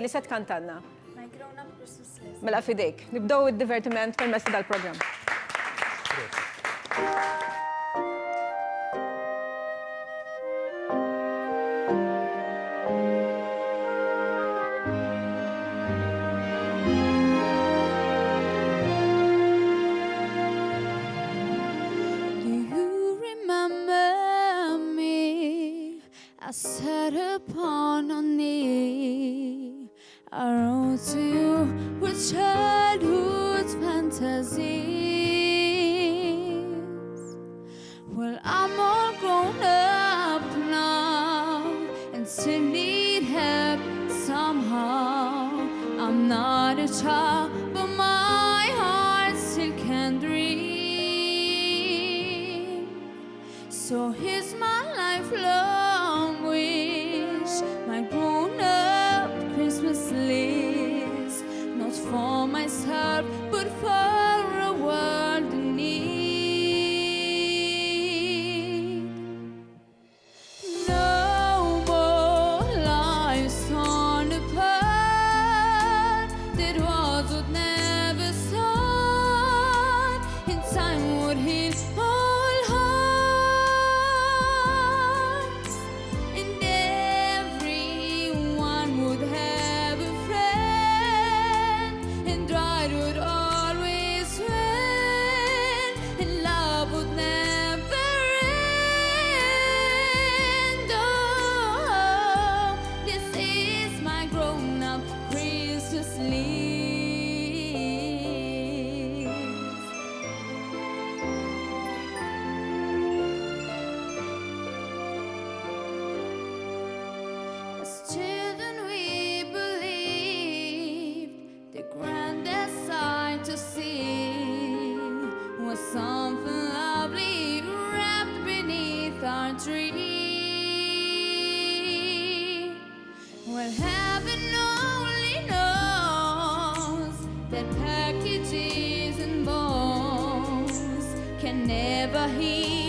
Li se tkantanna. My grown-up Christmas list. Mela fidejk. Nibdew id-divertiment permezz dal-programm. I sat upon a knee. I wrote to you with childhood fantasies. Well, I'm all grown up now and still need help somehow. I'm not a child, but my heart still can dream. So here's my lifelong wish, my grown-up Christmas list, not for myself, but for a world in need. No more lives torn apart, that wars would never start, in time would heal all hearts, and everyone would have a friend, and right would always win, and love would never end. Oh, this is my grown-up Christmas list. As children we believed the grandest sight to see was something lovely wrapped beneath our tree. Well, heaven only knows that packages and bones can never heal